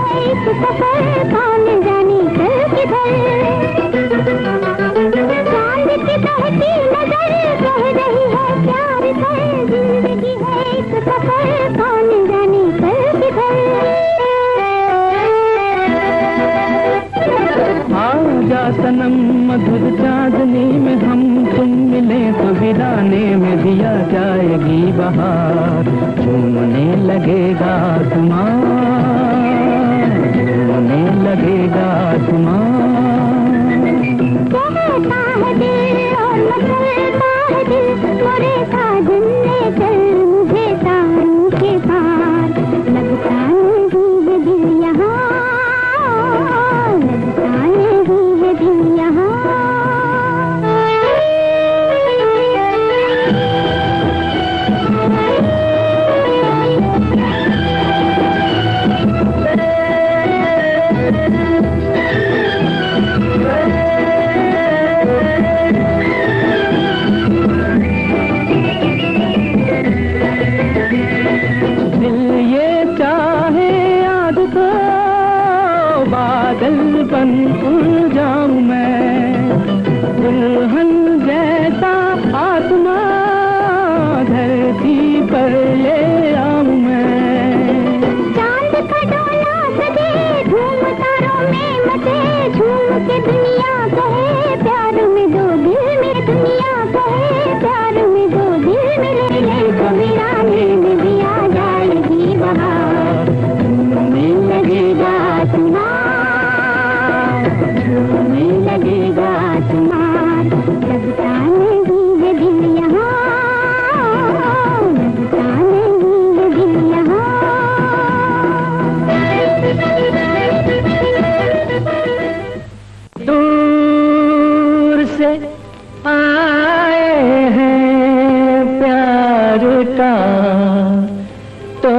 है एक सफर, कौन जाने कल किधर। चांद की बहती नजर कह रही है प्यार कर, जिंदगी है एक सफर, कौन जाने कल किधर। आजा सनम मधुर चांदनी में हम तुम मिले तो वीराने में दिया जाएगी बहार, झूमने लगेगा तुम्हार, झूमने लगेगा तुम्हार। कहता है दिल और मचलता है दिल, मोरे साजन ले चल मुझे तारों के पार। लगता नहीं है दिल यहाँ, लगता नहीं है दिल यहाँ। बादल बन उड़ जाऊं मैं, दुल्हन जैसा आत्मा धरती पर ले आऊं मैं। चांद का डोला सजे झूम तारों में मचे, झूम के दुनिया कहे प्यार में दो दिल मिले, दुनिया कहे प्यार में दो दिल मिले। वीराने में दिया जाएगी बहार, झूमने लगेगा तुम्हार, झूमने लगेगा तुम्हार। लगता नहीं है दिल यहाँ, लगता नहीं है दिल यहाँ। दूर से आए हैं प्यार का तो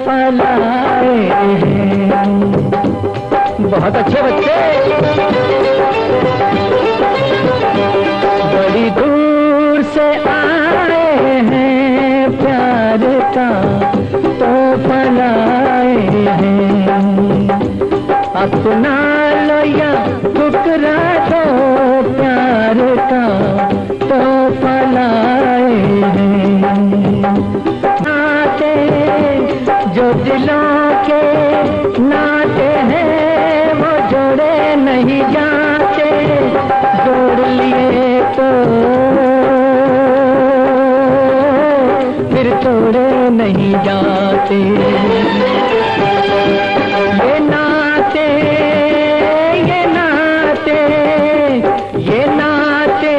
फलाए हैं। बहुत अच्छे बच्चे, बड़ी दूर से आए हैं प्यार का तो फलाए हैं। अपना लो या ठुकरा दो प्यार का तो फलाए हैं। नाते जो दिलों के नाते हैं वो जोड़े नहीं जाते, जोड़ लिए तो फिर तोड़े नहीं जाते। ये नाते ये नाते ये नाते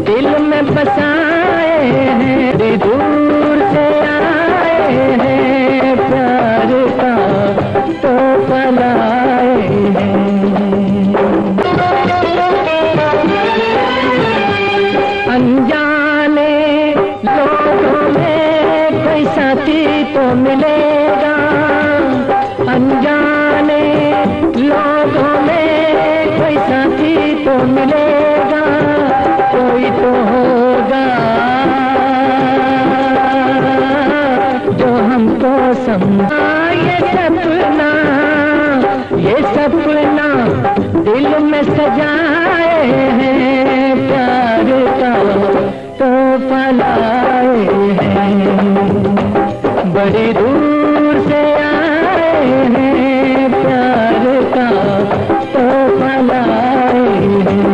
दिल में बसाए हैं, दूर से आए हैं प्यार का तो फलाए हैं। अनजाने लोगों में कोई साथी तो मिलेगा, अनजाने लोगों में कोई साथी तो मिलेगा, कोई तो होगा जो हमको समझा। ये सपना दिल में सजाए हैं प्यार का तो फलाए हैं। बड़ी दूर से आए हैं प्यार का तो फलाए हैं।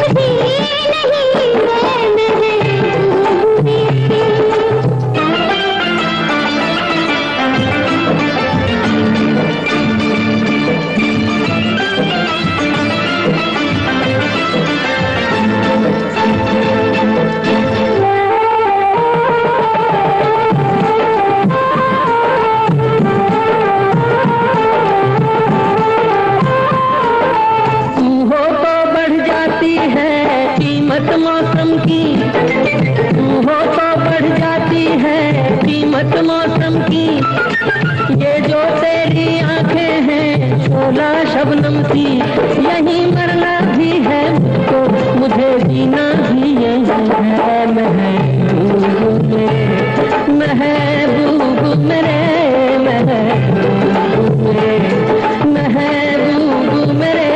भी नहीं है महबूब मेरे। कीमत मौसम की तू हो तो बढ़ जाती है कीमत मौसम की। ये जो तेरी आंखें हैं शोला शबनम की, यही मरना भी है तो मुझे जीना भी यही है। महबूब मेरे महबूब मेरे महबूब मेरे महबूब मेरे,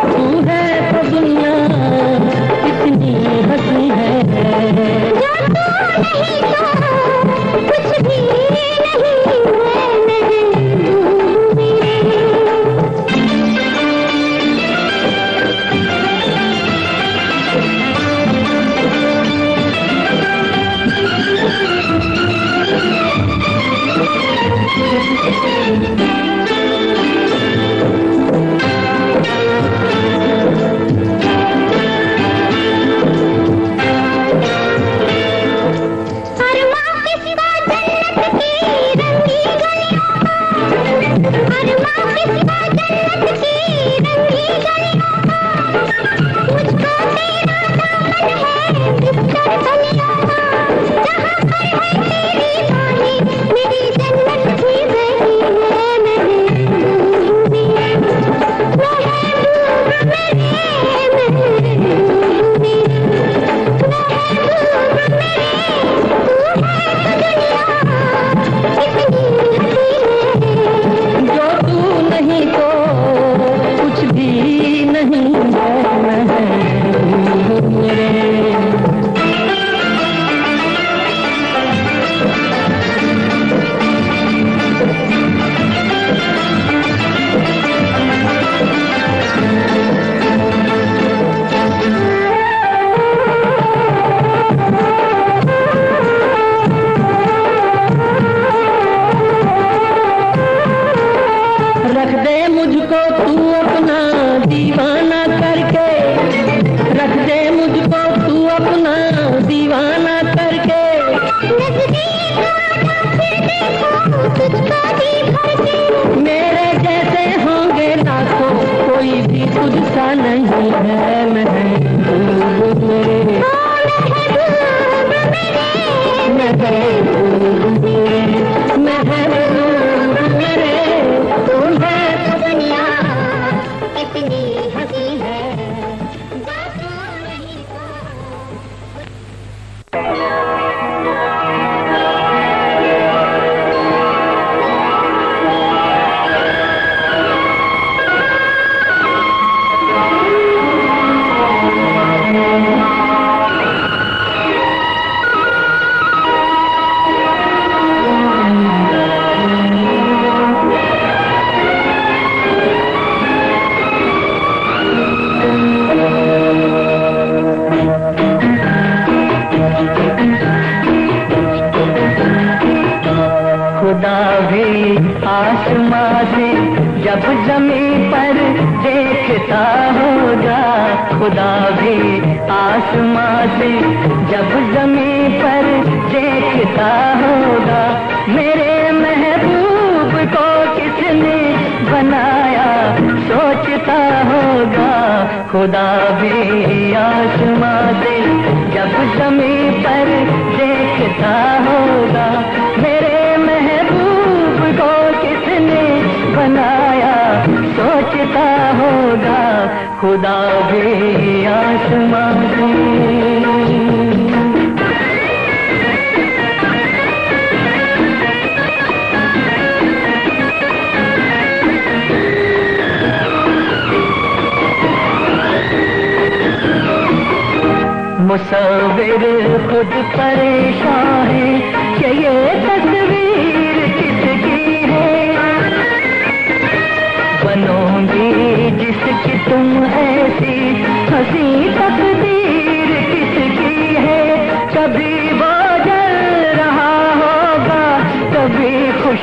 तू है तो दुनिया इतनी हंसी है। जो तू नहीं तो कुछ भी नहीं है महबूब मेरे। मुझको तू अपना दीवाना करके, रख दे मुझको तू अपना दीवाना करके। मेरे जैसे होंगे लाखों कोई भी तुझसा नहीं है। महबूब मेरे महबूब मेरे तू है तो दुनिया इतनी हंसी है। खुदा भी आसमां से जब जमीन पर देखता होगा, खुदा भी आसमां से जब जमीन पर देखता होगा। मेरे महबूब को किसने बनाया सोचता होगा। खुदा भी आसमां से जब जमीन पर देखता होगा। मेरे महबूब को किसने बनाया सोचता होगा। खुदा भी आसमां से। मुसव्विर खुद परेशान है कि ये तस्वीर किसकी है। बनोगी जिसकी तुम ऐसी हंसी तक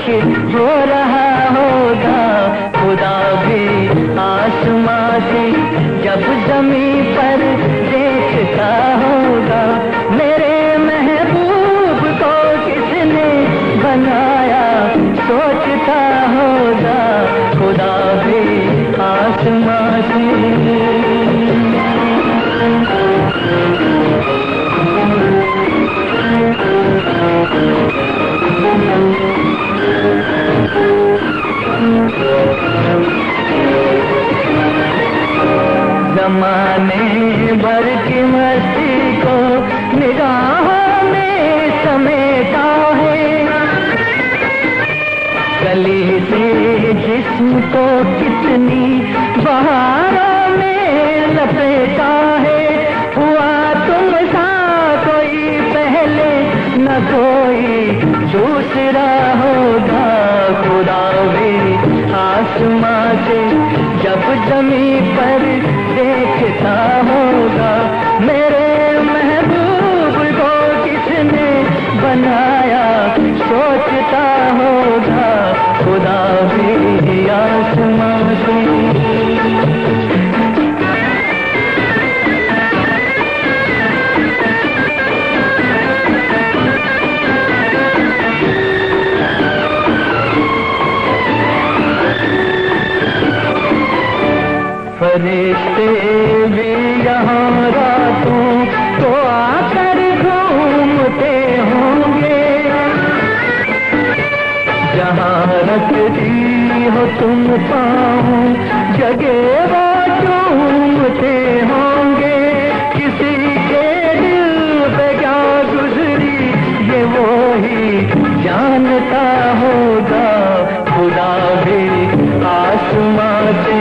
खुश हो रहा होगा खुदा भी आसमां से जब जमीन पर देखता होगा। मेरे महबूब को किसने बनाया सोचता होगा खुदा भी आसमां से। जमाने भर की मस्ती को निगाहों में समेटा है, गली से जिस्म को कितनी बहारों में लपेटा है। हुआ तुम सा कोई पहले न कोई दूसरा होगा खुदा भी आसमां से जब जमीन पर देखता होगा। मेरे महबूब को किसने बनाया सोचता होगा खुदा भी आसमां से। फरिश्ते भी यहाँ रातों तो आकर घूमते होंगे, जहाँ रखती हो तुम पाँव जगह वो चूमते होंगे। किसी के दिल पे क्या गुजरी ये वो ही जानता होगा खुदा भी आसमां से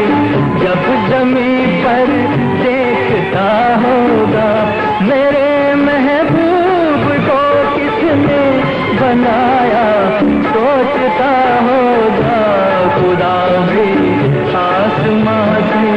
जब जमीन पर देखता होगा। मेरे महबूब को किसने बनाया सोचता होगा खुदा भी आसमां से।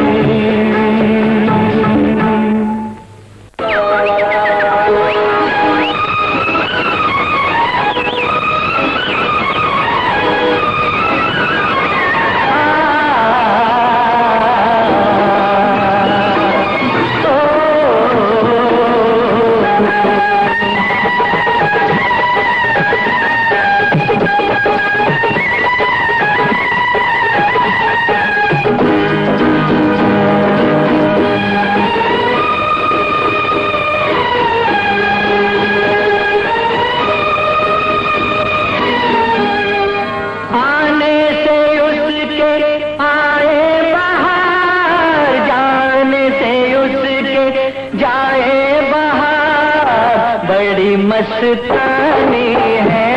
मस्तानी है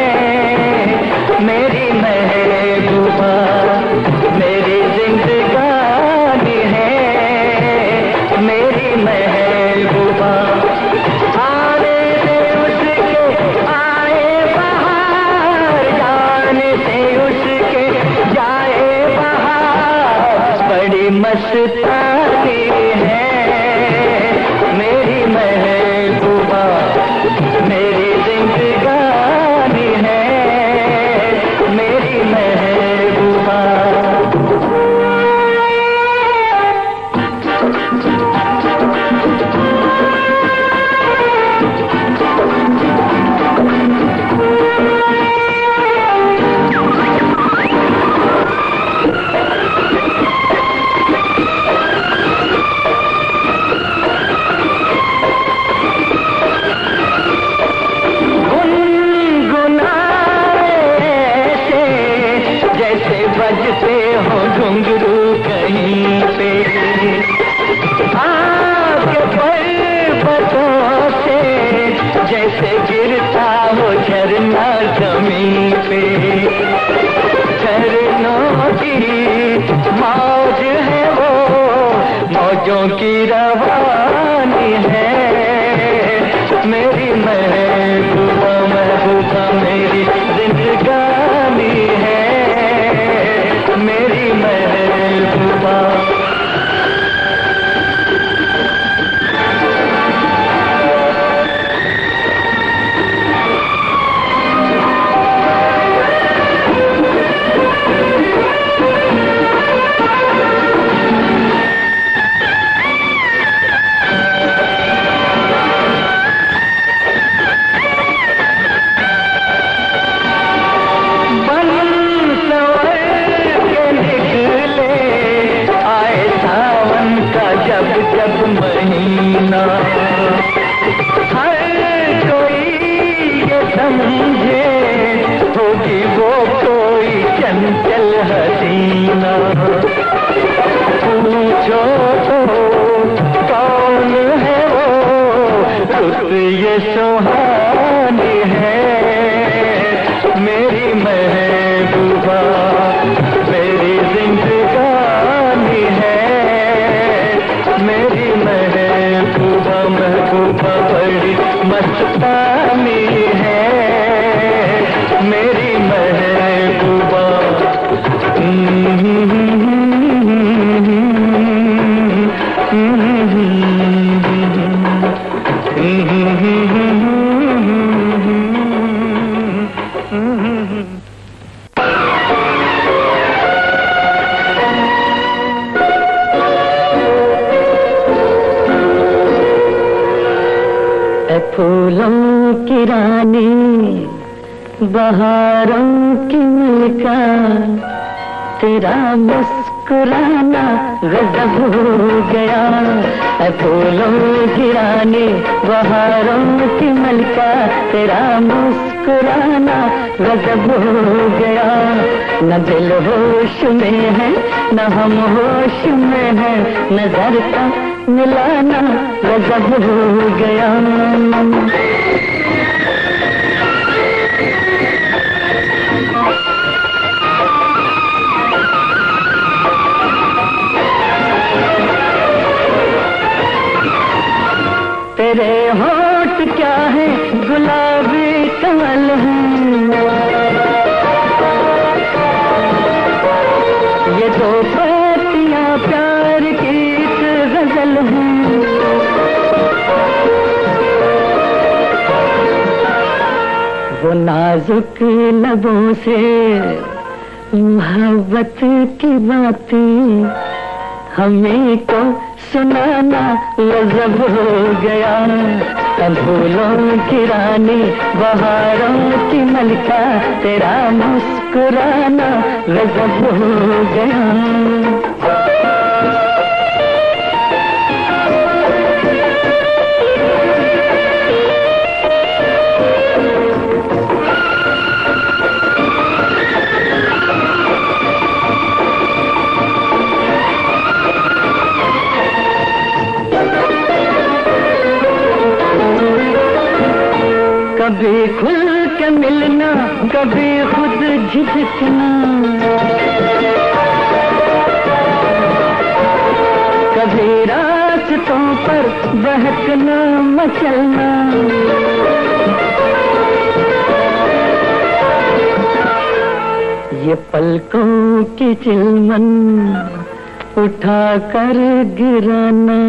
मेरी महबूबा, मेरी जिंदगानी है मेरी महबूबा। आने से उसके आए बहार, जाने से उसके जाए बहार। बड़ी मस्तानी है मेरी महबूबा, मेरी जिंदगानी है मेरी महबूबा। बजते हो घुंघरू कहीं पे, आपके पर्वतों से जैसे गिरता हो झरना जमीन पे। झरनों की मौज है वो, मौजों की रवानी है मेरी महबूबा, महबूबा मेरी जिंदगानी है मेरी महबूबा। जब महीना, हर कोई ये समझे होगी वो कोई चंचल हसीना। पूछो तो कौन है वो, रुत ये सुहानी है, मेरी महबूबा मेरी जिंदगानी है, मेरी महबूबा महबूबा बड़ी मस्तानी है, मेरी महबूबा। फूलों की रानी बहारों की मलिका, तेरा मुस्कुराना गजब हो गया। फूलों की रानी बहारों की मलिका, तेरा मुस्कुराना गजब हो गया। न दिल होश में है न हम होश में है, नजर का मिलाना गजब हो गया। तेरे होठ क्या है गुलाबी कमल है, ये दो पत्तियां प्यार की गजल है। वो नाजुक लबों से मोहब्बत की बातें हमें को सुनाना गजब हो गया। फूलों की रानी बहारों की मलिका, तेरा मुस्कुराना गजब हो गया। कभी खुल के मिलना, कभी खुद झिझकना, कभी रास्तों पर बहकना मचलना। ये पलकों की चिलमन उठा कर गिराना,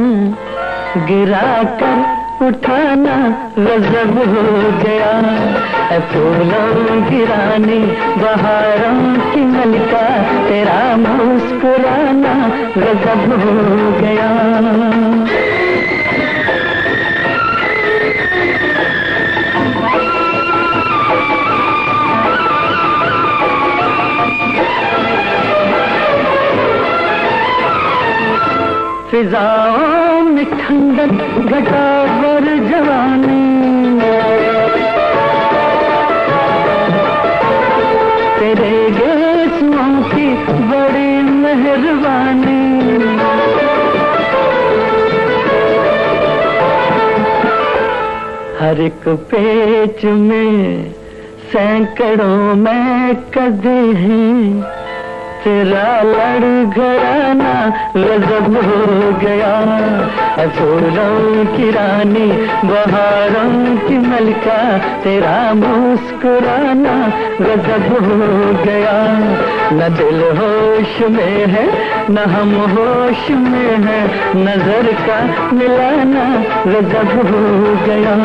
गिरा कर उठाना गजब हो गया। फूलों की रानी बहारों की मलिका, तेरा मुस्कुराना गजब हो गया। फिजाओं में ठंडक घटा बर जवानी, तेरे गेसुओं की बड़ी मेहरबानी। हर एक पेच में सैकड़ों में कदे हैं, तेरा लड़घड़ाना गजब हो गया। फूलों की रानी बहारों की मलिका, तेरा मुस्कुराना गजब हो गया। न दिल होश में है न हम होश में है, नजर का मिलाना गजब हो गया।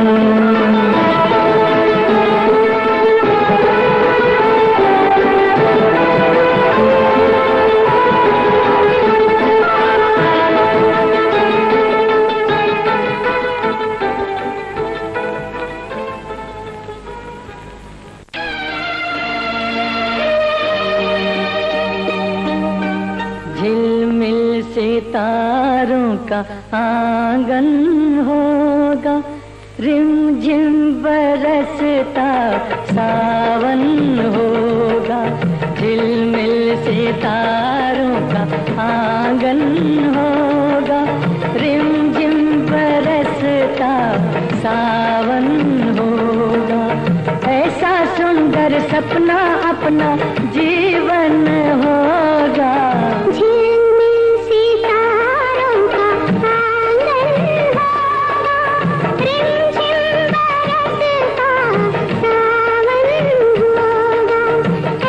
झिलमिल सितारों का आंगन होगा, रिमझिम बरसता सावन होगा, झिलमिल सितारों का आंगन होगा, रिमझिम बरसता सावन होगा। ऐसा सुंदर सपना अपना जीवन होगा, झिलमिल सितारों का आंगन होगा, रिमझिम बरसता सावन होगा।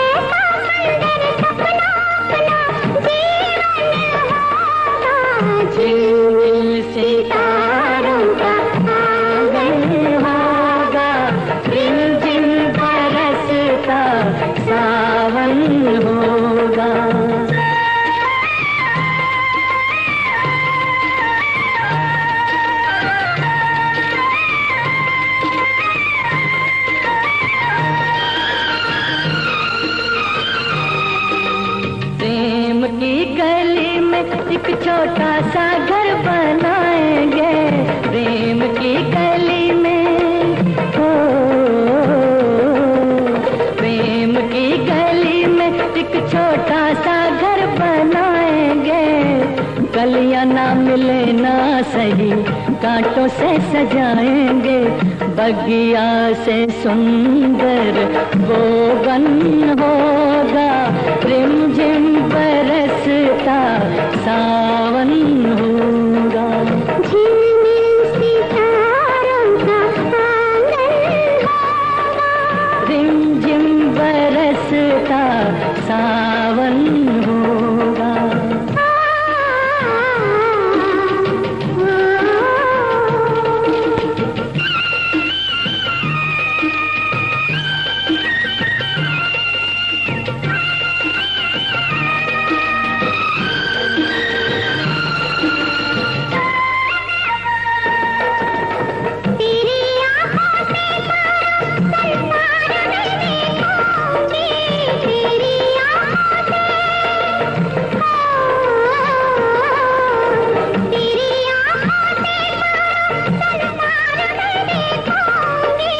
ऐसा सुंदर सपना अपना जीवन होगा, झिलमिल सितारों का आंगन होगा, रिमझिम बरसता सावन होगा। प्रेम की गली में एक छोटा सा घर बनाएंगे, प्रेम की गली में हो, प्रेम की गली में एक छोटा सा घर बनाएंगे। कलियां ना मिले ना सही, कांटों से सजाएंगे, बगिया से सुंदर वो बन होगा, रिमझिम बरसता सावन होगा। झिलमिल सितारों का आंगन होगा, रिमझिम बरसता सावन होगा। तेरी आँखों से संसार में देखूंगी, तेरी आँखों से, तेरी आँखों से संसार में देखूंगी,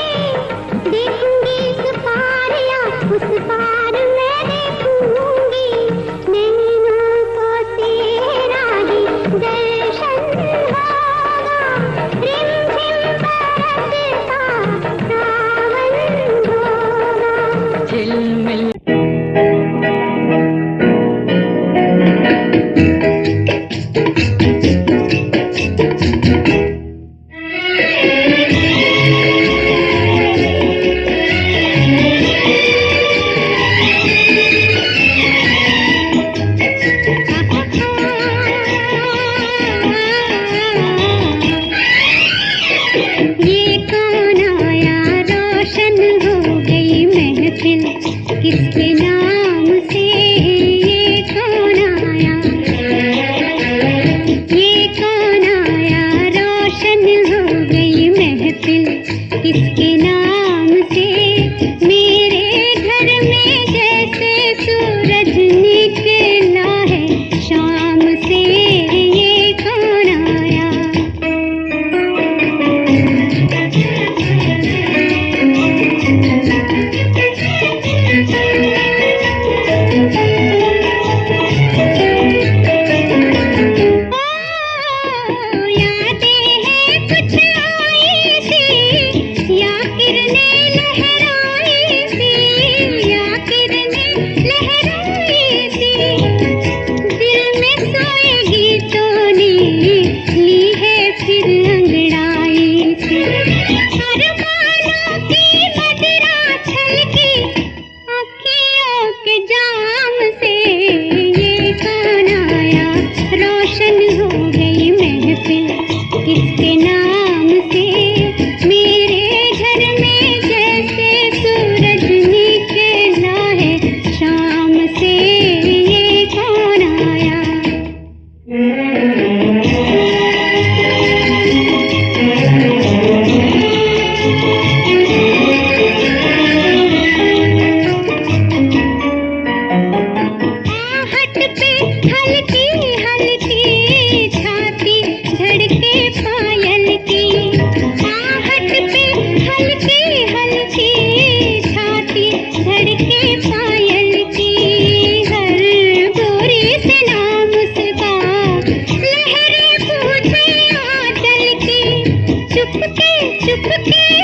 देखूंगी इस पार या उस पार मैं देखूंगी, नैनों को तेरा ही दर्शन होगा, रिमझिम बरसता सावन होगा। झिलमिल ये कौन आया, रोशन हो गई महफिल, किसके नाम से ये कौन आया, ये कौन आया, रोशन हो गई महफिल, किसके नाम से, मेरे घर में जैसे सूरज निकला है शाम से, ये कौन आया। यादें हैं कुछ आई सी, या किरणें लहराई सी, या किरणें लहराई सी, दिल में सोए गीतों ने ली है फिर अंगड़ाई सी, अरमानों की मदिरा छलकी आँखियों के जाम से, ये कौन आया, रोशन हो गई महफिल, किसके नाम से, मेरे घर में जैसे सूरज निकला है शाम से, ये कौन आया। आहट पे हल्की हल्की छाती धड़के चुपके